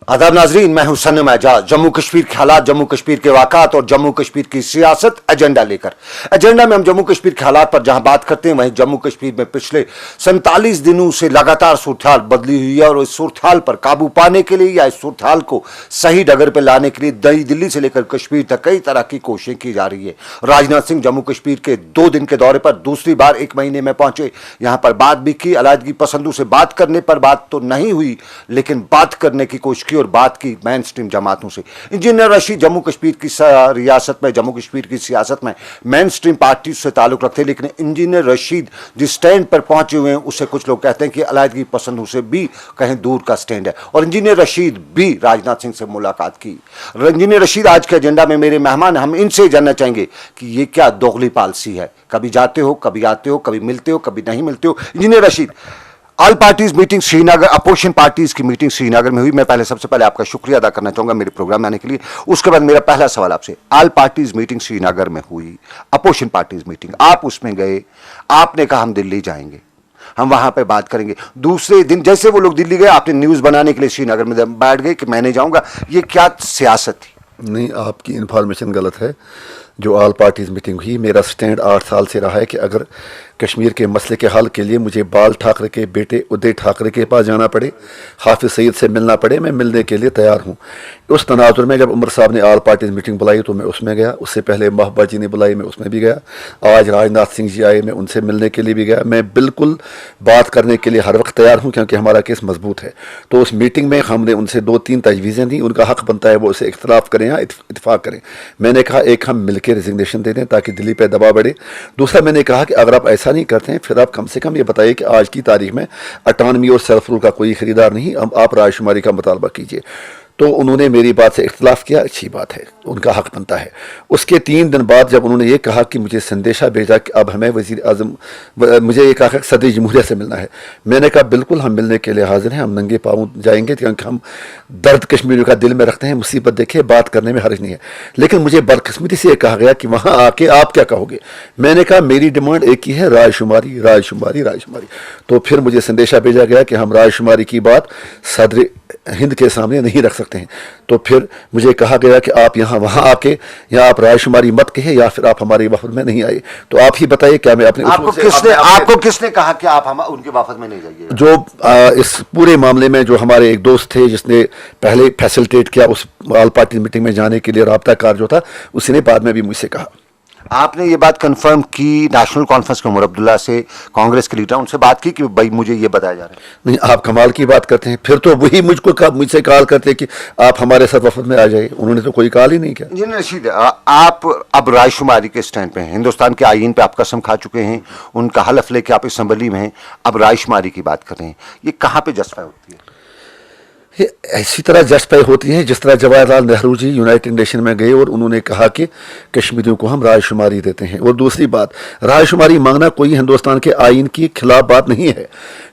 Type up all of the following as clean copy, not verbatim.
आदाब नाजरीन, मैं हूं सन्नम एजाज। जम्मू कश्मीर के हालात, जम्मू कश्मीर के वाक़ात और जम्मू कश्मीर की सियासत एजेंडा लेकर। एजेंडा में हम जम्मू कश्मीर के हालात पर जहां बात करते हैं, वहीं जम्मू कश्मीर में पिछले 47 दिनों से लगातार सूरत बदली हुई है और इस सूरत पर काबू पाने के लिए या इस सूरत को सही डगर पर लाने के लिए नई दिल्ली से लेकर कश्मीर तक कई तरह की कोशिशें की जा रही है। राजनाथ सिंह जम्मू कश्मीर के 2 दिन के दौरे पर दूसरी बार 1 महीने में पहुंचे। यहां पर बात भी की, अलहदगी पसंदों से बात करने पर बात तो नहीं हुई, लेकिन बात करने की कोशिश की और बात की मेन स्ट्रीम जमातों से। इंजीनियर रशीद जम्मू कश्मीर की रियासत में, जम्मू कश्मीर की सियासत में मेन स्ट्रीम पार्टी से ताल्लुक रखते हैं, लेकिन इंजीनियर रशीद जिस स्टैंड पर पहुंचे हुए हैं उससे कुछ लोग कहते हैं कि अलहदगी पसंदों से भी कहीं दूर का स्टैंड है। और इंजीनियर रशीद भी राजनाथ सिंह से मुलाकात की। इंजीनियर रशीद आज के एजेंडा में मेरे मेहमान। हम इनसे जानना चाहेंगे कि ये क्या दोगली पॉलिसी है, कभी जाते हो, कभी आते हो, कभी मिलते हो, कभी नहीं मिलते हो। Engineer Rashid, all parties meeting Srinagar, opposition parties की मीटिंग श्रीनगर में हुई। मैं सबसे पहले आपका शुक्रिया अदा करना चाहूंगा मेरे प्रोग्राम में आने के लिए। उसके बाद मेरा पहला सवाल आपसे, ऑल पार्टीज मीटिंग श्रीनगर में हुई, अपोजिशन पार्टीज मीटिंग, आप उसमें गए, आपने कहा हम दिल्ली जाएंगे, हम वहां पे बात करेंगे। दूसरे दिन जैसे वो लोग दिल्ली गए, आपने न्यूज बनाने के लिए श्रीनगर में बैठ गए कि मैं नहीं जाऊंगा। ये क्या सियासत थी? नहीं, आपकी इन्फॉर्मेशन गलत है। जो ऑल पार्टीज़ मीटिंग हुई, मेरा स्टैंड 8 साल से रहा है कि अगर कश्मीर के मसले के हल के लिए मुझे बाल ठाकरे के बेटे उदय ठाकरे के पास जाना पड़े, हाफिज सईद से मिलना पड़े, मैं मिलने के लिए तैयार हूँ। उस तनाजुर में जब उमर साहब ने ऑल पार्टीज़ मीटिंग बुलाई तो मैं उसमें गया। उससे पहले महबूबा जी ने बुलाई, मैं उसमें भी गया। आज राजनाथ सिंह जी आए, मैं उनसे मिलने के लिए भी गया। मैं बिल्कुल बात करने के लिए हर वक्त तैयार हूँ, क्योंकि हमारा केस मजबूत है। तो उस मीटिंग में हमने उनसे 2-3 तजवीज़ें दी। उनका हक़ बनता है वो उसे इख्तलाफ करें या इत्तेफाक करें। मैंने कहा, एक हम मिल के रिजिग्नेशन दे दें ताकि दिल्ली पर दबाव बढ़े। दूसरा मैंने कहा कि अगर आप ऐसा नहीं करते हैं, फिर आप कम से कम ये बताइए कि आज की तारीख में अटानमी और सेल्फ रूल का कोई खरीदार नहीं, आप रायशुमारी का मुतालबा कीजिए। तो उन्होंने मेरी बात से इख्तलाफ किया, अच्छी बात है, उनका हक़ बनता है। उसके 3 दिन बाद जब उन्होंने ये कहा कि मुझे संदेशा भेजा कि अब हमें वज़ीर आज़म, मुझे ये कहा कि सदर जमहूरिया से मिलना है, मैंने कहा बिल्कुल हम मिलने के लिए हाजिर हैं, हम नंगे पाँव जाएंगे, क्योंकि हम दर्द कश्मीरियों का दिल में रखते हैं। मुसीबत देखिए, बात करने में हर्ज नहीं है। लेकिन मुझे बदकिस्मती से ये कहा गया कि वहाँ आके आप क्या कहोगे। मैंने कहा मेरी डिमांड एक ही है, रायशुमारी, रायशुमारी, रायशुमारी। तो फिर मुझे संदेशा भेजा गया कि हम रायशुमारी की बात सदर हिंद के सामने नहीं रख सकते हैं। तो फिर मुझे कहा गया कि आप यहाँ वहाँ आके या आप रायशुमारी मत कहे या फिर आप हमारे वफद में नहीं आए। तो आप ही बताइए क्या मैं अपने आपको किसने कहा कि आप हम उनके वफद में नहीं जाइए? जो इस पूरे मामले में जो हमारे एक दोस्त थे जिसने पहले फैसिलिटेट किया उस ऑल पार्टी मीटिंग में जाने के लिए, राब्ता कार जो था, उसी ने बाद में भी मुझसे कहा। आपने ये बात कंफर्म की नेशनल कॉन्फ्रेंस के उमर अब्दुल्ला से, कांग्रेस के लीडर, उनसे बात की कि भाई मुझे ये बताया जा रहा है? नहीं, आप कमाल की बात करते हैं। फिर तो वही मुझसे कॉल करते कि आप हमारे साथ वफद में आ जाइए। उन्होंने तो कोई कॉल ही नहीं किया। इंजीनियर रशीद, आप अब रायशुमारी के स्टैंड पे हैं, हिंदुस्तान के आईन पे आप कसम खा चुके हैं, उनका हलफ लेके आप असम्बली में हैं, अब रायशुमारी की बात कर रहे हैं। ये कहाँ पे जस्टिफाई होती है? ये ऐसी तरह जस्टिफाई होती है जिस तरह जवाहरलाल नेहरू जी यूनाइटेड नेशन में गए और उन्होंने कहा कि कश्मीरियों को हम रायशुमारी देते हैं। और दूसरी बात, रायशुमारी मांगना कोई हिंदुस्तान के आइन की खिलाफ बात नहीं है।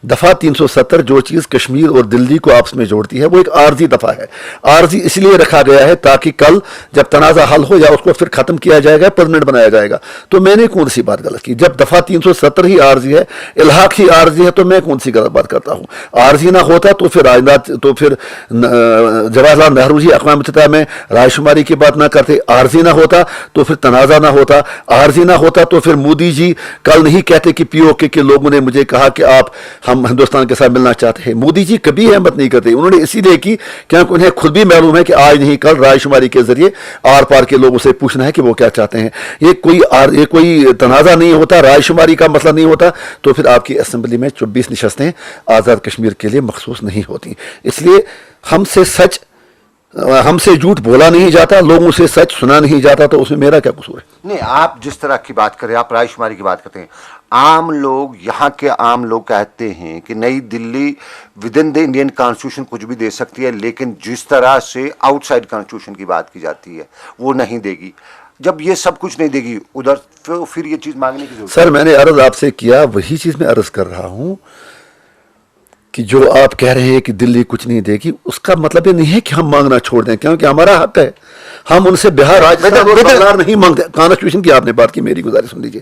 दफ़ा 370 जो चीज़ कश्मीर और दिल्ली को आपस में जोड़ती है वो एक आर्जी दफ़ा है। आर्जी इसलिए रखा गया है ताकि कल जब तनाज़ा हल हो या उसको फिर ख़त्म किया जाएगा, परमानेंट बनाया जाएगा। तो मैंने कौन सी बात गलत की? जब दफ़ा 370 ही आर्जी है, इल्हाक ही आर्जी है, तो मैं कौन सी गलत बात करता हूँ? आर्जी ना होता तो फिर राजनाथ, तो फिर जवाहरलाल नेहरू जी अक़वाम मुत्तहिदा में रायशुमारी की बात ना करते। आर्जी ना होता तो फिर तनाज़ा ना होता। आर्जी ना होता तो फिर मोदी जी कल नहीं कहते कि पीओके के लोगों ने मुझे कहा कि आप हम हिंदुस्तान के साथ मिलना चाहते हैं। मोदी जी कभी अहमत नहीं करते। उन्होंने इसीलिए की क्योंकि उन्हें खुद भी मालूम है कि आज नहीं कल रायशुमारी के जरिए आर पार के लोगों से पूछना है कि वो क्या चाहते हैं। ये कोई तनाज़ा नहीं होता, रायशुमारी का मसला नहीं होता। तो फिर आपकी असम्बली में 24 नशस्तें आज़ाद कश्मीर के लिए मखसूस नहीं होती। इसलिए हमसे झूठ बोला नहीं जाता, लोगों से सच सुना नहीं जाता, तो उसमें मेरा क्या कसूर है? नहीं, आप जिस तरह की बात करें, आप रायशुमारी की बात करते हैं, आम लोग, यहाँ के आम लोग कहते हैं कि नई Delhi with in the Indian constitution कुछ भी दे सकती है, लेकिन जिस तरह से आउटसाइड कॉन्स्टिट्यूशन की बात की जाती है वो नहीं देगी। जब ये सब कुछ नहीं देगी उधर, फिर ये चीज मांगने की जरूरत? सर, मैंने अर्ज आपसे किया, वही चीज मैं अर्ज कर रहा हूँ। کہ جو آپ کہہ رہے ہیں کہ دلی کچھ نہیں دے گی، اس کا مطلب یہ نہیں ہے کہ ہم مانگنا چھوڑ دیں، کیونکہ ہمارا حق ہے، ہم ان سے بہار راجستھان اور بنگال نہیں مانگتے. کانسٹیٹیوشن کی آپ نے بات کی، میری گزارش سن لیجیے.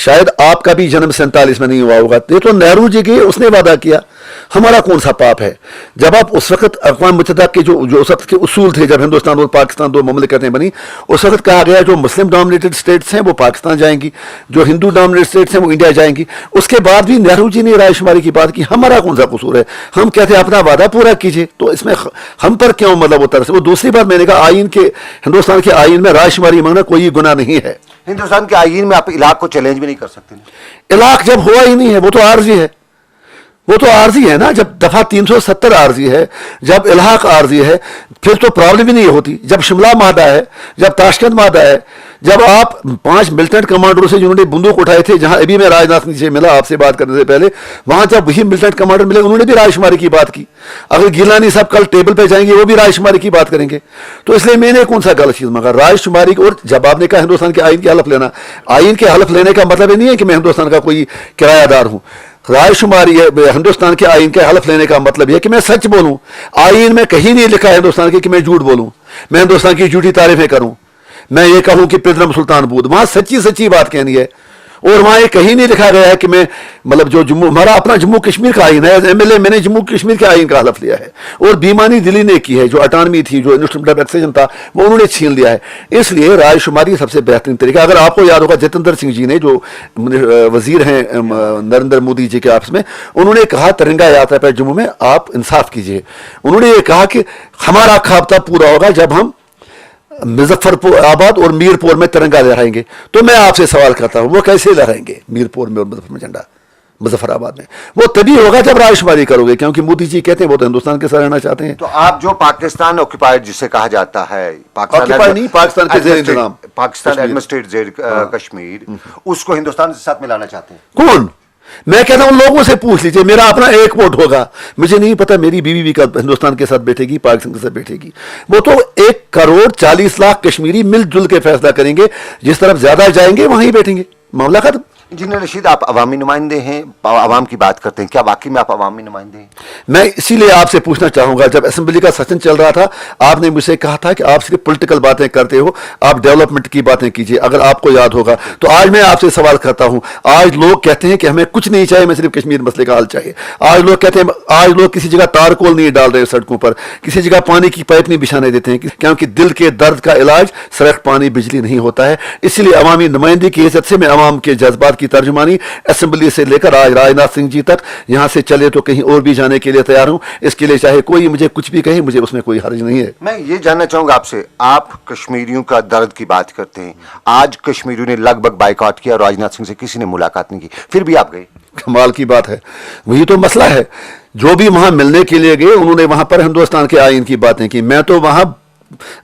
شاید آپ کا بھی جنم 47 میں نہیں ہوا ہوگا، یہ تو نہرو جی کے اس نے وعدہ کیا. ہمارا کون سا پاپ ہے؟ جب آپ اس وقت اقوام متحدہ کے جو اس وقت کے اصول تھے، جب ہندوستان اور پاکستان دو مملکتیں بنی، اس وقت کہا گیا جو مسلم ڈومینیٹڈ اسٹیٹس ہیں وہ پاکستان جائیں گی، جو ہندو ڈومینیٹڈ اسٹیٹس ہیں وہ انڈیا جائیں گی. اس کے بعد بھی نہرو جی نے رائے شماری کی بات کی. ہمارا کون سا قصور ہے؟ ہم کہتے ہیں اپنا وعدہ پورا کیجیے، تو اس میں ہم پر کیوں مطلب ہوتا ہے؟ وہ دوسری بات میں نے کہا، آئین کے ہندوستان کے آئین میں رائے شماری مانگنا کوئی گناہ نہیں ہے. ہندوستان کے آئین میں آپ علاق کو چیلنج بھی نہیں کر سکتے. علاق جب ہوا ہی نہیں ہے، وہ تو عارضی ہے، وہ تو عارضی ہے نا. جب دفعہ 370 عارضی ہے، جب الحاق عارضی ہے، پھر تو پرابلم ہی نہیں ہوتی. جب شملہ معاہدہ ہے، جب تاشکند معاہدہ ہے، جب آپ 5 ملٹنٹ کمانڈروں سے جنہوں نے بندوق اٹھائے تھے، جہاں ابھی میں راجناتھ سنگھ سے ملا آپ سے بات کرنے سے پہلے، وہاں جب وہی ملٹنٹ کمانڈر ملے انہوں نے بھی رائے شماری کی بات کی. اگر گیلانی صاحب کل ٹیبل پہ جائیں گے وہ بھی رائے شماری کی بات کریں گے. تو اس لیے میں نے کون سا غلط چیز مانگا؟ رائے شماری. اور جب آپ نے کہا ہندوستان کے آئین کے حلف لینا، آئین کے حلف لینے کا مطلب یہ نہیں ہے کہ میں ہندوستان کا کوئی کرایہ دار ہوں. رائے شماری ہندوستان کے آئین کے حلف لینے کا مطلب یہ کہ میں سچ بولوں. آئین میں کہیں نہیں لکھا ہے ہندوستان کے کہ میں جھوٹ بولوں، میں ہندوستان کی جھوٹی تعریفیں کروں، میں یہ کہوں کہ پدرم سلطان بود. وہاں سچی بات کہنی ہے. اور وہاں یہ کہیں نہیں لکھا گیا ہے کہ میں مطلب جو ہمارا اپنا جموں کشمیر کا آئین ہے، ایز ایم ایل اے میں نے جموں کشمیر کے آئین کا حلف لیا ہے. اور بیمانی دلی نے کی ہے، جو اٹانومی تھی، جو انسٹرومنٹ آف ایکسیجن تھا، وہ انہوں نے چھین لیا ہے. اس لیے رائے شماری سب سے بہترین طریقہ. اگر آپ کو یاد ہوگا جتیندر سنگھ جی نے، جو وزیر ہیں نریندر مودی جی کے آفس میں، انہوں نے کہا ترنگا یاترا پہ جموں میں آپ انصاف کیجیے. انہوں نے یہ کہا کہ ہمارا خواب تب پورا ہوگا جب ہم مظفر آباد اور میر پور میں ترنگا لہرائیں گے. تو میں آپ سے سوال کرتا ہوں، وہ کیسے لہرائیں گے میر پور میں اور مظفر میں جھنڈا؟ مظفر آباد میں وہ تبھی ہوگا جب رائے شماری کرو گے، کیونکہ مودی جی کہتے ہیں وہ تو ہندوستان کے ساتھ رہنا چاہتے ہیں. تو آپ جو پاکستان آکوپائڈ جسے کہا جاتا ہے، پاکستان کے زیر انتظام پاکستان ایڈمنسٹریٹ زیر کشمیر، اس کو ہندوستان کے ساتھ ملانا چاہتے ہیں؟ کون؟ میں کہتا ہوں لوگوں سے پوچھ لیجئے. میرا اپنا ایک ووٹ ہوگا، مجھے نہیں پتا میری بیوی بھی ہندوستان کے ساتھ بیٹھے گی، پاکستان کے ساتھ بیٹھے گی. وہ تو 1,40,00,000 کشمیری مل جل کے فیصلہ کریں گے. جس طرف زیادہ جائیں گے وہیں بیٹھیں گے، معاملہ ختم. انجینئر رشید، آپ عوامی نمائندے ہیں، عوام کی بات کرتے ہیں، کیا واقعی میں آپ عوامی نمائندے ہیں؟ میں اسی لیے آپ سے پوچھنا چاہوں گا، جب اسمبلی کا سیشن چل رہا تھا آپ نے مجھ سے کہا تھا کہ آپ صرف پولیٹیکل باتیں کرتے ہو، آپ ڈیولپمنٹ کی باتیں کیجیے. اگر آپ کو یاد ہوگا تو آج میں آپ سے سوال کرتا ہوں. آج لوگ کہتے ہیں کہ ہمیں کچھ نہیں چاہیے، ہمیں صرف کشمیر مسئلے کا حل چاہیے. آج لوگ کہتے ہیں، آج لوگ کسی جگہ تارکول نہیں ڈال رہے سڑکوں پر، کسی جگہ پانی کی پائپ نہیں بچھانے دیتے ہیں، کیونکہ دل کے درد کا علاج صرف پانی بجلی نہیں ہوتا ہے. اسی لیے عوامی نمائندگی کی حیثیت سے میں عوام کے جذبات کی ترجمانی اسمبلی سے لے کر آج راجناتھ سنگھ جی تک، یہاں سے چلے تو کہیں اور بھی جانے کے لیے تیار ہوں. اس کے لیے چاہے کوئی مجھے کچھ بھی کہے، مجھے اس میں کوئی حرج نہیں ہے. میں یہ جاننا چاہوں گا آپ سے، آپ کشمیریوں کا درد کی بات کرتے ہیں، آج کشمیریوں نے لگ بھگ بائیکاٹ کیا، راجناتھ سنگھ سے کسی نے ملاقات نہیں کی، پھر بھی آپ گئے. کمال کی بات ہے. وہی تو مسئلہ ہے. جو بھی وہاں ملنے کے لیے گئے انہوں نے وہاں پر ہندوستان کے آئین کی باتیں کی. میں تو وہاں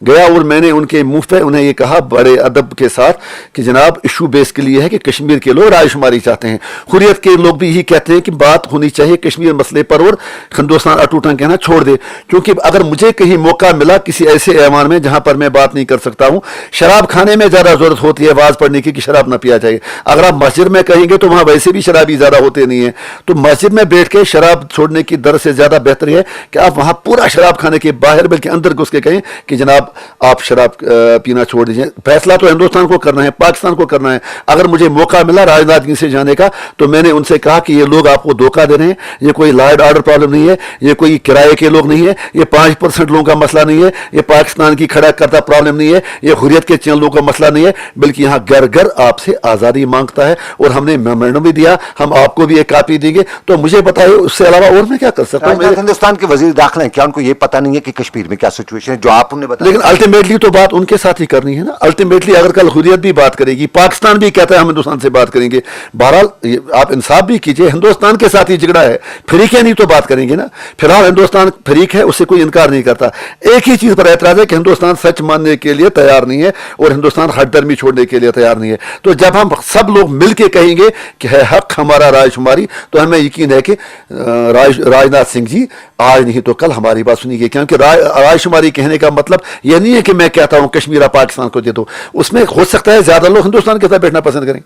گیا اور میں نے ان کے منہ پہ انہیں یہ کہا بڑے ادب کے ساتھ کہ جناب ایشو بیس کے لیے ہے کہ کشمیر کے لوگ رائے شماری چاہتے ہیں. حریت کے لوگ بھی یہی کہتے ہیں کہ بات ہونی چاہیے کشمیر مسئلے پر، اور ہندوستان اٹوٹاں کہنا چھوڑ دے. کیونکہ اگر مجھے کہیں موقع ملا کسی ایسے ایوان میں جہاں پر میں بات نہیں کر سکتا ہوں، شراب کھانے میں زیادہ ضرورت ہوتی ہے آواز پڑھنے کی کہ شراب نہ پیا جائے. اگر آپ مسجد میں کہیں گے تو وہاں ویسے بھی شرابی زیادہ ہوتے نہیں ہیں. تو مسجد میں بیٹھ کے شراب چھوڑنے کی در سے زیادہ بہتر ہے کہ آپ وہاں پورا شراب کھانے کے باہر بلکہ اندر گھس کے کہیں کہ جناب آپ شراب پینا چھوڑ دیجیے. فیصلہ تو ہندوستان کو کرنا ہے، پاکستان کو کرنا ہے. اگر مجھے موقع ملا راجناتھ سنگھ سے جانے کا تو میں نے ان سے کہا کہ یہ لوگ آپ کو دھوکہ دے رہے ہیں. یہ کوئی لا اینڈ آرڈر پرابلم نہیں ہے، یہ کوئی کرائے کے لوگ نہیں ہے، یہ 5% لوگوں کا مسئلہ نہیں ہے، یہ پاکستان کی کھڑا کرتا پرابلم نہیں ہے، یہ حریت کے چند لوگوں کا مسئلہ نہیں ہے، بلکہ یہاں گھر گھر آپ سے آزادی مانگتا ہے. اور ہم نے میمورنڈم بھی دیا، ہم آپ کو بھی ایک کاپی دیں گے. تو مجھے بتائیے اس سے علاوہ اور میں کیا کر سکتا ہوں؟ ہندوستان کے وزیر داخلہ ہیں، کیا ان کو یہ پتہ نہیں ہے کہ کشمیر میں کیا سچویشن ہے جو آپ نے بتایا؟ لیکن الٹیمیٹلی تو بات ان کے ساتھ ہی کرنی ہے نا. الٹیمیٹلی اگر کل حریت بھی بات کرے گی، پاکستان بھی کہتا ہے ہم ہندوستان سے بات کریں گے. بہرحال آپ انصاف بھی کیجئے، ہندوستان کے ساتھ ہی جھگڑا ہے، فریق ہے نہیں تو بات کریں گے نا. فی الحال ہندوستان فریق ہے، اس سے کوئی انکار نہیں کرتا. ایک ہی چیز پر اعتراض ہے کہ ہندوستان سچ ماننے کے لیے تیار نہیں ہے اور ہندوستان ہٹ درمی چھوڑنے کے لیے تیار نہیں ہے. تو جب ہم سب لوگ مل کے کہیں گے کہ ہے حق ہمارا رائے شماری، تو ہمیں یقین ہے کہ راجناتھ سنگھ جی آج نہیں تو کل ہماری بات سنیں گے. کیونکہ رائے شماری کہنے کا مطلب یہ نہیں ہے کہ میں کہتا ہوں کشمیر پاکستان کو دے دو. اس میں ہو سکتا ہے زیادہ لوگ ہندوستان کے ساتھ بیٹھنا پسند کریں.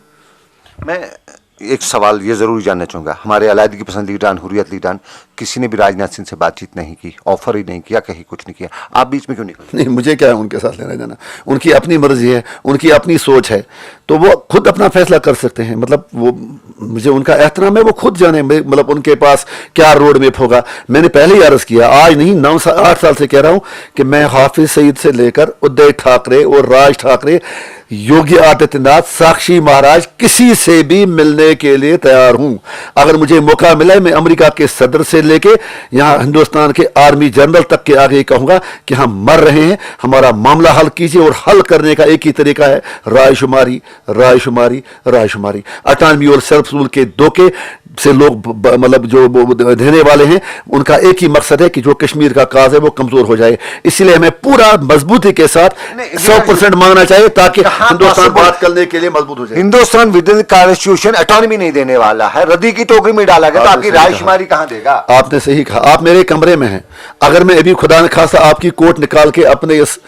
میں ایک سوال یہ ضرور جاننا چاہوں گا, ہمارے علیحدگی پسند لیڈران, حریت لیڈران, کسی نے بھی راجناتھ سنگھ سے بات چیت نہیں کی, آفر ہی نہیں کیا, کہیں کچھ نہیں کیا, آپ بیچ میں کیوں نکلے؟ نہیں, مجھے کیا ہے ان کے ساتھ لینا جانا, ان کی اپنی مرضی ہے, ان کی اپنی سوچ ہے, تو وہ خود اپنا فیصلہ کر سکتے ہیں. مطلب وہ مجھے ان کا احترام ہے, وہ خود جانے مطلب ان کے پاس کیا روڈ میپ ہوگا. میں نے پہلے ہی عرض کیا, آج نہیں 8 سال سے کہہ رہا ہوں کہ میں حافظ سعید سے لے کر ادھو ٹھاکرے اور راج ٹھاکرے, یوگی آدتیہ ناتھ, ساکشی مہاراج, کسی سے بھی ملنے کے لیے تیار ہوں. اگر مجھے موقع ملا میں امریکہ کے صدر سے لے کے یہاں ہندوستان کے آرمی جنرل تک کے آگے کہوں گا کہ ہم مر رہے ہیں, ہمارا معاملہ حل کیجیے, اور حل کرنے کا ایک ہی طریقہ ہے رائے شماری, رائے شماری, رائے شماری. اٹانوی اور سیلف رول کے دھوکے سے لوگ مطلب جو دینے والے ہیں, ان کا ایک ہی مقصد ہے کہ جو کشمیر کا کاز ہے وہ کمزور ہو جائے. اسی لیے ہمیں پورا مضبوطی کے ساتھ 100% مانگنا چاہیے تاکہ ہندوستان بات کرنے کے لیے مضبوط ہو جائے. Hindustan with in constitution autonomy نہیں دینے والا ہے, ردی کی ٹوکری میں ڈالا گیا, تو آپ کی رائے شماری کہاں دے گا؟ آپ نے صحیح کہا. آپ میرے کمرے میں ہیں, اگر میں ابھی خدا نہ خواستہ آپ کی کوٹ نکال کے اپنے اس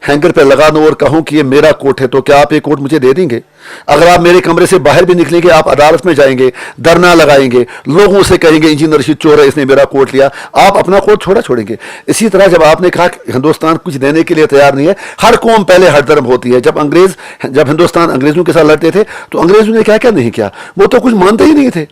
ہینگر پہ لگا دوں اور کہوں کہ یہ میرا کوٹ ہے, تو کیا آپ یہ کوٹ مجھے دے دیں گے؟ اگر آپ میرے کمرے سے باہر بھی نکلیں گے, آپ عدالت میں جائیں گے, دھرنا لگائیں گے, لوگوں سے کہیں گے انجینئر رشید چور ہے, اس نے میرا کوٹ لیا, آپ اپنا کوٹ چھوڑیں گے. اسی طرح جب آپ نے کہا کہ ہندوستان کچھ دینے کے لیے تیار نہیں ہے, ہر قوم پہلے ہر درم ہوتی ہے. جب ہندوستان انگریزوں کے ساتھ لڑتے تھے تو انگریزوں نے کیا کیا نہیں کیا, وہ تو کچھ مانتے ہی نہیں تھے,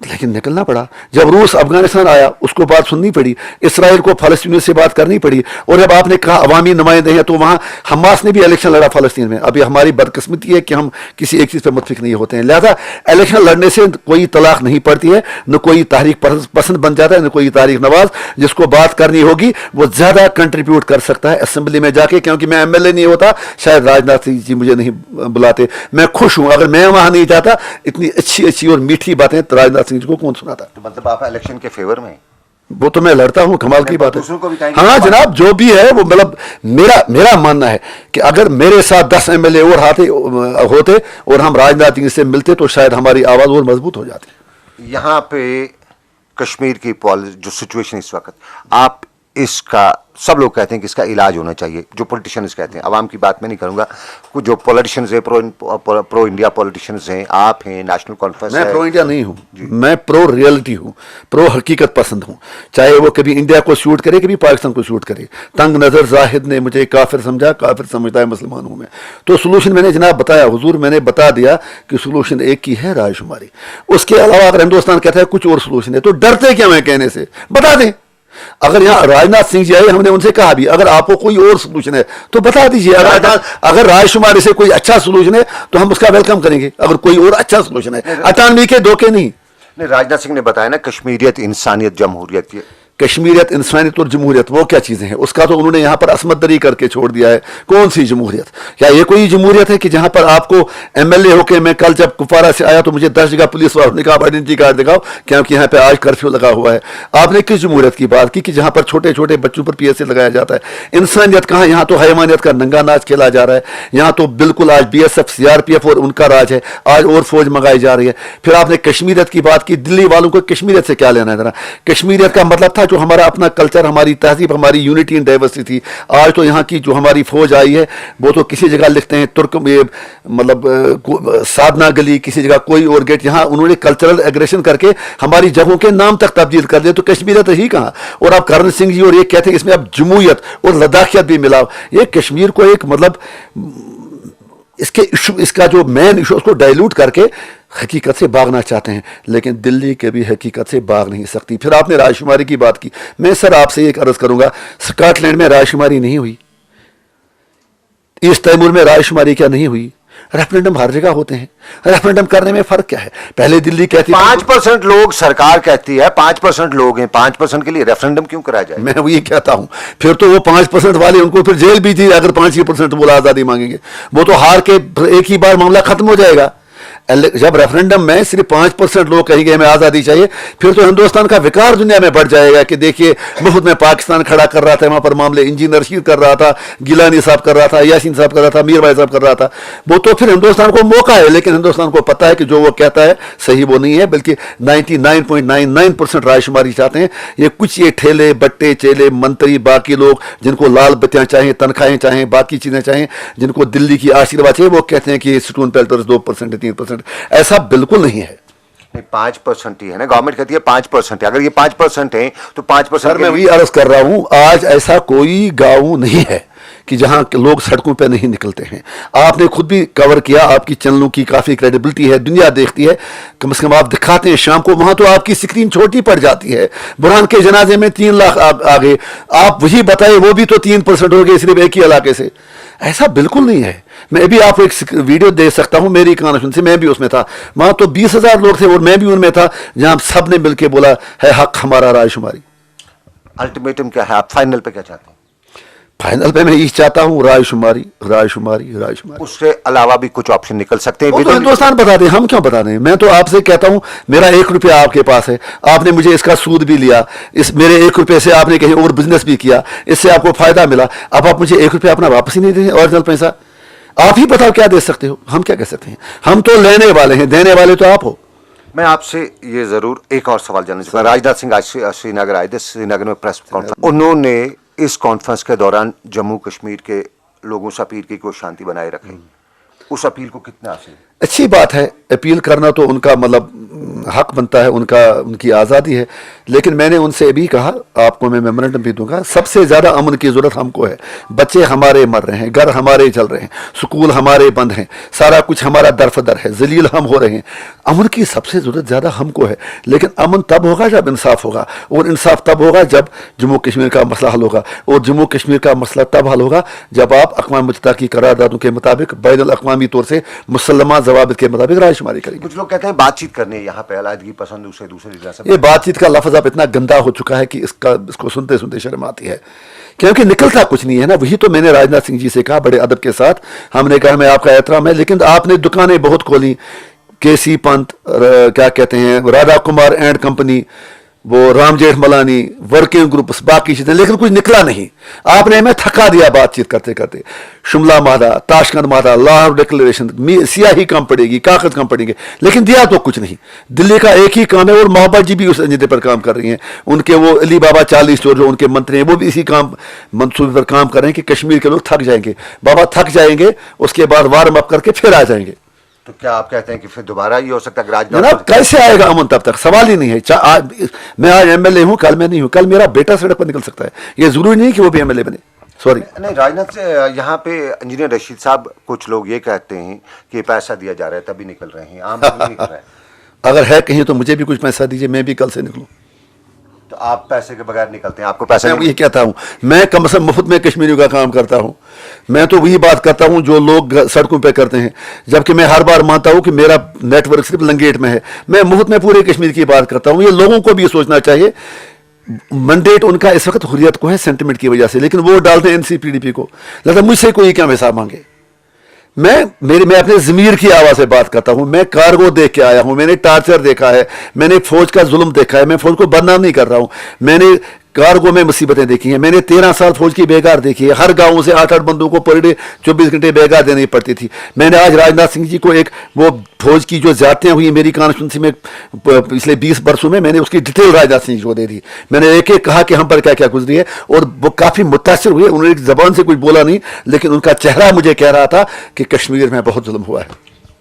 لیکن نکلنا پڑا. جب روس افغانستان آیا اس کو بات سننی پڑی, اسرائیل کو فلسطینیوں سے بات کرنی پڑی, اور جب آپ نے کہا عوامی نمائندے ہیں تو وہاں حماس نے بھی الیکشن لڑا فلسطین میں. ابھی ہماری بدقسمتی ہے کہ ہم کسی ایک چیز پہ متفق نہیں ہوتے ہیں, لہذا الیکشن لڑنے سے کوئی طلاق نہیں پڑتی ہے, نہ کوئی تحریک پسند بن جاتا ہے, نہ کوئی تحریک نواز. جس کو بات کرنی ہوگی وہ زیادہ کنٹریبیوٹ کر سکتا ہے اسمبلی میں جا کے, کیونکہ میں ایم ایل اے نہیں ہوتا, شاید راجناتھ سنگھ جی مجھے نہیں بلاتے. میں خوش ہوں, اگر میں وہاں نہیں جاتا اتنی اچھی اور میٹھی باتیں راجناتھ سنگھ جی کو کون سناتا. تو مطلب آپ الیکشن کے فیور میں؟ وہ تو میں لڑتا ہوں, کمال کی بات ہے. دوسروں کو بھی کہیں گے. ہاں جناب, جو بھی ہے وہ مطلب میرا ماننا ہے کہ اگر میرے ساتھ 10 ایم ایل اے اور ہوتے اور ہم راجناتھ سنگھ سے ملتے تو شاید ہماری آواز اور مضبوط ہو جاتی. یہاں پہ کشمیر کی جو سچویشن اس وقت, آپ اس کا, سب لوگ کہتے ہیں کہ اس کا علاج ہونا چاہیے, جو پولیٹیشنز کہتے ہیں, عوام کی بات میں نہیں کروں گا, کچھ جو پولیٹیشنز ہیں, پرو انڈیا پولیٹیشنز ہیں, آپ ہیں, نیشنل کانفرنس. میں پرو انڈیا نہیں ہوں, میں پرو ریئلٹی ہوں, پرو حقیقت پسند ہوں, چاہے وہ کبھی انڈیا کو شوٹ کرے کبھی پاکستان کو شوٹ کرے. تنگ نظر زاہد نے مجھے کافر سمجھا, کافر سمجھتا ہے مسلمان ہوں میں. تو سولوشن میں نے جناب بتایا, حضور میں نے بتا دیا کہ سولوشن ایک ہی ہے, رائے شماری. اس کے علاوہ اگر ہندوستان کہتا ہے کچھ اور سولوشن ہے تو ڈرتے کیا میں کہنے سے, بتا دیں. اگر یہاں راجناتھ سنگھ جی آئے, ہم نے ان سے کہا بھی اگر آپ کو کوئی اور سولوشن ہے تو بتا دیجیے. اگر رائے شماری سے کوئی اچھا سولوشن ہے تو ہم اس کا ویلکم کریں گے, اگر کوئی اور اچھا سولوشن ہے. اٹانوی کے دھوکے نہیں. راجناتھ سنگھ نے بتایا نا کشمیریت, انسانیت, جمہوریت کی کشمیریت, انسانیت اور جمہوریت وہ کیا چیزیں ہیں, اس کا تو انہوں نے یہاں پر عصمت دری کر کے چھوڑ دیا ہے. کون سی جمہوریت؟ کیا یہ کوئی جمہوریت ہے کہ جہاں پر آپ کو ایم ایل اے ہو کے, میں کل جب کپوارہ سے آیا تو مجھے 10 جگہ پولیس والوں نے کہا آئیڈینٹی کارڈ دکھاؤ کیونکہ یہاں پہ آج کرفیو لگا ہوا ہے. آپ نے کس جمہوریت کی بات کی کہ جہاں پر چھوٹے چھوٹے بچوں پر پی ایس اے لگایا جاتا ہے؟ انسانیت کہاں؟ یہاں تو حیوانیت کا ننگا ناچ کھیلا جا رہا ہے. یہاں تو بالکل آج B S F, C R P F اور ان کا راج ہے, آج اور فوج منگائی جا رہی ہے. پھر آپ نے کشمیریت کی بات کی, دلی والوں کو کشمیریت سے کیا لینا ہے ذرا؟ کشمیریت کا مطلب تھا جو ہمارا اپنا کلچر, ہماری تہذیب, ہماری یونٹی ان ڈائیورسٹی تھی. آج تو یہاں کی جو ہماری فوج آئی ہے وہ تو کسی جگہ لکھتے ہیں ترک مطلب سادنا گلی, کسی جگہ کوئی اور گیٹ. یہاں انہوں نے کلچرل ایگریشن کر کے ہماری جگہوں کے نام تک تبدیل کر دیا, تو کشمیریت ہی کہاں؟ اور آپ کرن سنگھ جی اور یہ کہتے ہیں اس میں اب جمہوریت اور لداخیت بھی ملاؤ. یہ کشمیر کو ایک مطلب اس کا جو مین ایشو اس کو ڈائلوٹ کر کے حقیقت سے بھاگنا چاہتے ہیں, لیکن دلی کے بھی حقیقت سے بھاگ نہیں سکتی. پھر آپ نے رائے شماری کی بات کی, میں سر آپ سے ایک عرض کروں گا, اسکاٹ لینڈ میں رائے شماری نہیں ہوئی, ایسٹ تیمور میں رائے شماری کیا نہیں ہوئی؟ ریفرنڈم ہر جگہ ہوتے ہیں. ریفرنڈم کرنے میں فرق کیا ہے؟ پہلے دلی کہتی 5% لوگ, سرکار کہتی ہے 5% لوگ ہیں, 5% کے لیے ریفرنڈم کیوں کرایا جائے؟ میں وہی کہتا ہوں, پھر تو وہ 5% والے ان کو پھر جیل بھی تھی اگر 5% وہ آزادی مانگیں گے. وہ تو ہار کے ایک ہی بار معاملہ ختم ہو جائے گا. جب ریفرنڈم میں صرف 5% لوگ کہیں گے ہمیں آزادی چاہیے, پھر تو ہندوستان کا وقار دنیا میں بڑھ جائے گا کہ دیکھیے مفت میں پاکستان کھڑا کر رہا تھا, وہاں پر معاملے انجینئر رشید کر رہا تھا, گیلانی صاحب کر رہا تھا, یاسین صاحب کر رہا تھا, میر بھائی صاحب کر رہا تھا. وہ تو پھر ہندوستان کو موقع ہے, لیکن ہندوستان کو پتہ ہے کہ جو وہ کہتا ہے صحیح وہ نہیں ہے, بلکہ 99.99% رائے شماری چاہتے ہیں. یہ کچھ یہ ٹھیلے بٹے چیلے منتری, باقی لوگ جن کو لال بتیاں چاہیں, تنخواہیں چاہیں, باقی چیزیں چاہیں, جن کو دلی کی آشیرواد چاہیے, وہ کہتے ہیں کہ سٹون پیلٹرز 2% 3%. 5%, ऐसा बिल्कुल नहीं है. 5% ही है ना, गवर्नमेंट कहती है 5% है. अगर ये 5% है तो 5% सर मैं वही अर्ज कर रहा हूं, आज ऐसा कोई गांव नहीं है कि जहां लोग सड़कों पे नहीं निकलते हैं. आपने खुद भी कवर किया, आपकी चैनलों की काफ़ी क्रेडिबिलिटी है, दुनिया देखती है, कम से कम आप दिखाते हैं शाम को, वहां तो आपकी स्क्रीन छोटी पड़ जाती है. बुरहान के जनाजे में 3 लाख आ गए, आप वही बताए वो भी तो 3% हो गए सिर्फ एक ही इलाके से. ऐसा बिल्कुल नहीं है. मैं भी आपको एक वीडियो दे सकता हूं मेरी कॉन्फ्रेंस से, मैं भी उसमें था, वहां तो 20,000 लोग थे और मैं भी उनमें था, जहां सब ने मिलकर बोला है हक हमारा रायशुमारी. अल्टीमेटम क्या है, आप फाइनल पे क्या चाहते हैं? फाइनल पे मैं यही चाहता हूं, रायशुमारी रायशुमारी रायशुमारी. उससे अलावा भी कुछ ऑप्शन निकल सकते हैं? वो तो हिंदुस्तान बता दे, हम क्यों बता दें. मैं तो आपसे कहता हूं, मेरा 1 रुपया आपके पास है, आपने मुझे इसका सूद भी लिया, इस मेरे 1 रुपये से आपने कहीं और बिजनेस भी किया, इससे आपको फायदा मिला, अब आप मुझे 1 रुपया अपना वापस ही नहीं दें, ओरिजिनल पैसा. आप ही बताओ क्या दे सकते हो, हम क्या कह सकते हैं. हम तो लेने वाले हैं, देने वाले तो आप हो. मैं आपसे ये जरूर एक और सवाल जानना चाहूंगा. राजनाथ सिंह आज श्रीनगर आए थे, श्रीनगर में प्रेस कॉन्फ्रेंस, उन्होंने इस कॉन्फ्रेंस के दौरान जम्मू कश्मीर के लोगों से अपील की कि वो शांति बनाए रखें. उस अपील को कितना हासिल? अच्छी बात है, अपील करना तो उनका मतलब हक बनता है, उनकी आज़ादी है. लेकिन मैंने उनसे भी कहा, आपको मैं मेमोरेंडम भी दूंगा, सबसे ज़्यादा अमन की ज़रूरत हमको है. बच्चे हमारे मर रहे हैं, घर हमारे जल रहे हैं, स्कूल हमारे बंद हैं, सारा कुछ हमारा दरफदर है, जलील हम हो रहे हैं. अमन की सबसे ज़रूरत ज़्यादा हमको है. लेकिन अमन तब होगा जब इंसाफ होगा, और इंसाफ तब होगा जब जम्मू कश्मीर का मसला हल होगा, और जम्मू कश्मीर का मसला तब हल होगा जब आप अक़वाम मुत्तहिदा की करारदादों के मुताबिक बैनुल अक़वामी तौर से मुसल्लमा ज़वाबित के मुताबिक रायशुमारी करेंगे. कुछ लोग कहते हैं बातचीत करने यहाँ पे अलायदगी पसंद दूसरे रियासत. ये बातचीत का लफ्ज़ अब इतना गंदा हो चुका है कि इसको सुनते सुनते शर्म आती है, क्योंकि निकलता कुछ नहीं है ना. वही तो मैंने राजनाथ सिंह जी से कहा बड़े अदब के साथ, हमने कहा मैं आपका एहतराम है, लेकिन आपने दुकानें बहुत खोली, केसी पंत, क्या कहते हैं, राधा कुमार एंड कंपनी, वो राम जेठमलानी, वर्किंग ग्रुप्स, बाकी चीज़ें, लेकिन कुछ निकला नहीं. आपने हमें थका दिया बातचीत करते करते. शिमला मादा, ताशकंद मादा, लाहौर डिक्लेरेशन, सियाही कम पड़ेगी, कागज कम पड़ेंगे, लेकिन दिया तो कुछ नहीं. दिल्ली का एक ही काम है, और मोहब्बत जी भी उस एजेंडे पर काम कर रही हैं. उनके वो अली बाबा 40 चोर जो उनके मंत्री हैं, वो भी इसी मंसूबे पर काम कर रहे हैं कि कश्मीर के लोग थक जाएंगे. बाबा थक जाएंगे, उसके बाद वार्म अप करके फिर आ जाएंगे. तो क्या आप कहते हैं कि फिर दोबारा ये हो सकता है कि जनाब राजनाथ कैसे आएगा अमन? तब तक सवाल ही नहीं है. मैं आज एमएलए हूं, कल मैं नहीं हूं, कल मेरा बेटा सड़क पर निकल सकता है. ये जरूरी नहीं कि वो भी एमएलए बने. सॉरी नहीं, राजनाथ से यहाँ पे इंजीनियर रशीद साहब, कुछ लोग ये कहते हैं कि पैसा दिया जा रहा है तभी निकल रहे हैं, आम आदमी निकल रहा है. अगर है कहीं तो मुझे भी कुछ पैसा दीजिए, मैं भी कल से निकलूं. तो आप पैसे के बगैर निकलते हैं, आपको पैसा मैं नहीं? ये कहता हूं, मैं कम से कम मुफ्त में कश्मीरियों का काम करता हूं. मैं तो वही बात करता हूं जो लोग सड़कों पे करते हैं, जबकि मैं हर बार मानता हूं कि मेरा नेटवर्क सिर्फ लंगेट में है. मैं मुफ्त में पूरे कश्मीर की बात करता हूं. ये लोगों को भी सोचना चाहिए. मैंडेट उनका इस वक्त हुर्रियत को है, सेंटिमेंट की वजह से, लेकिन वो डालते हैं एनसीपीडीपी को. लगता मुझसे कोई क्या हिसाब मांगे. मैं अपने ज़मीर की आवाज़ से बात करता हूं. मैं कार्गो देख के आया हूं, मैंने टार्चर देखा है, मैंने फौज का जुल्म देखा है. मैं फौज को बदनाम नहीं कर रहा हूं, मैंने कार्गो में मुसीबतें देखी हैं. मैंने 13 साल फौज की बेगार देखी है. हर गांव से 8-8 बंदों को पर डे 24 घंटे बेगार देनी पड़ती थी. मैंने आज राजनाथ सिंह जी को एक वो फौज की जो ज़्यादतियाँ हुई मेरी कॉन्स्टिट्यूंसी में पिछले 20 वर्षों में, मैंने उसकी डिटेल राजनाथ सिंह जी को दे दी. मैंने एक एक कहा कि हम पर क्या क्या गुजरी है, और वो काफ़ी मुतासिर हुए. उन्होंने एक ज़बान से कुछ बोला नहीं, लेकिन उनका चेहरा मुझे कह रहा था कि कश्मीर में बहुत जुल्म हुआ है.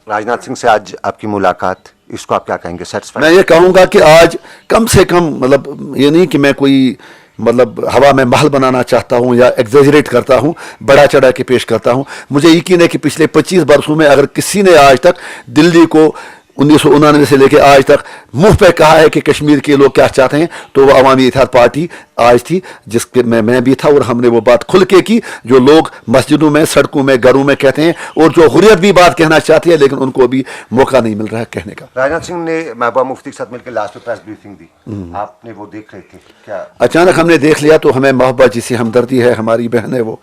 राजनाथ सिंह से आज आपकी मुलाकात, इसको आप क्या कहेंगे? सेटिस्फाइड? मैं ये कहूँगा कि आज कम से कम, मतलब ये नहीं कि मैं कोई मतलब हवा में महल बनाना चाहता हूँ या एग्जेजरेट करता हूँ, बड़ा चढ़ा के पेश करता हूँ. मुझे यकीन है कि पिछले 25 वर्षों में अगर किसी ने आज तक दिल्ली को 1999 से लेकर आज तक मुंह पे कहा है कि कश्मीर के लोग क्या चाहते हैं, तो वो अवामी इत्तेहाद पार्टी आज थी, जिसके मैं भी था, और हमने वो बात खुल के की जो लोग मस्जिदों में, सड़कों में, घरों में कहते हैं, और जो हुर्रियत भी बात कहना चाहती है, लेकिन उनको भी मौका नहीं मिल रहा है कहने का. राजनाथ सिंह ने महबूबा मुफ्ती के साथ मिलकर लास्ट में प्रेस ब्रीफिंग दी, आपने वो देख रहे थे क्या? अचानक हमने देख लिया तो हमें महबूबा जी से हमदर्दी है, हमारी बहन है वो,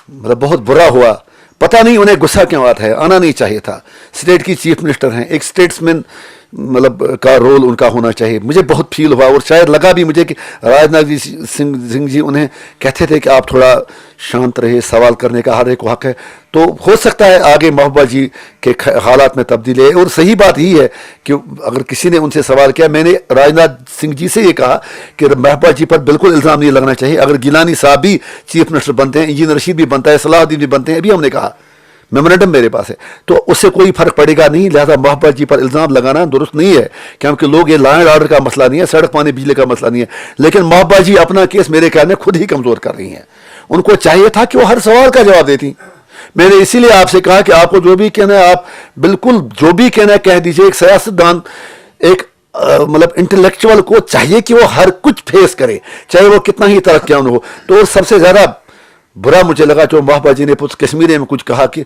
मतलब बहुत बुरा हुआ. पता नहीं उन्हें गुस्सा क्यों आता है, आना नहीं चाहिए था. स्टेट की चीफ मिनिस्टर हैं, एक स्टेट्समैन मतलब का रोल उनका होना चाहिए. मुझे बहुत फील हुआ, और शायद लगा भी मुझे कि राजनाथ जी सिंह जी उन्हें कहते थे कि आप थोड़ा शांत रहे, सवाल करने का हर एक को हक है. तो हो सकता है आगे महबूबा जी के हालात में तब्दीली है. और सही बात यही है कि अगर किसी ने उनसे सवाल किया, मैंने राजनाथ सिंह जी से ये कहा कि महबूबा जी पर बिल्कुल इल्ज़ाम नहीं लगना चाहिए. अगर गिलानी साहब भी चीफ मिनिस्टर बनते हैं, इंजीनियर रशीद भी बनता है, सलाहुद्दीन भी बनते हैं, अभी हमने कहा, मेमोरेंडम मेरे पास है, तो उससे कोई फर्क पड़ेगा नहीं। लिहाजा महबूबा जी पर इल्ज़ाम लगाना दुरुस्त नहीं है, क्योंकि लोग, ये लॉ एंड ऑर्डर का मसला नहीं है, सड़क पानी बिजली का मसला नहीं है, लेकिन महबूबा जी अपना केस मेरे ख्याल में खुद ही कमज़ोर कर रही हैं। उनको चाहिए था कि वो हर सवाल का जवाब देती। मैंने इसीलिए आपसे कहा कि आपको जो भी कहना है आप बिल्कुल जो भी कहना है कह दीजिए। एक सियासतदान, एक मतलब इंटेलेक्चुअल को चाहिए कि वो हर कुछ फेस करे, चाहे वो कितना ही तरक्यान हो। तो सबसे ज़्यादा बुरा मुझे लगा जो महबूबा जी ने कश्मीरी में कुछ कहा कि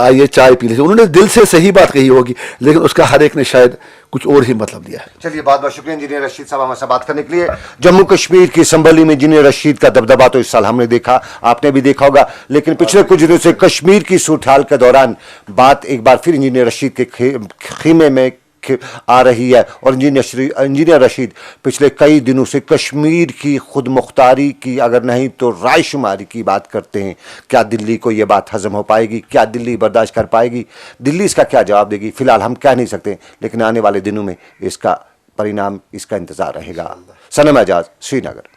आइए चाय पी लीजिए। उन्होंने दिल से सही बात कही होगी, लेकिन उसका हर एक ने शायद कुछ और ही मतलब लिया है। चलिए, बहुत बहुत शुक्रिया इंजीनियर रशीद साहब हमारे साथ बात करने के लिए। जम्मू कश्मीर की संभली में इंजीनियर रशीद का दबदबा तो इस साल हमने देखा, आपने भी देखा होगा, लेकिन पिछले कुछ दिनों से कश्मीर की सूरत-हाल के दौरान बात एक बार फिर इंजीनियर रशीद के खीमे में आ रही है। और इंजीनियर रशीद पिछले कई दिनों से कश्मीर की खुद मुख्तारी की अगर नहीं तो रायशुमारी की बात करते हैं। क्या दिल्ली को ये बात हजम हो पाएगी? क्या दिल्ली बर्दाश्त कर पाएगी? दिल्ली इसका क्या जवाब देगी? फिलहाल हम कह नहीं सकते, लेकिन आने वाले दिनों में इसका परिणाम, इसका इंतजार रहेगा। सनम एजाज, श्रीनगर।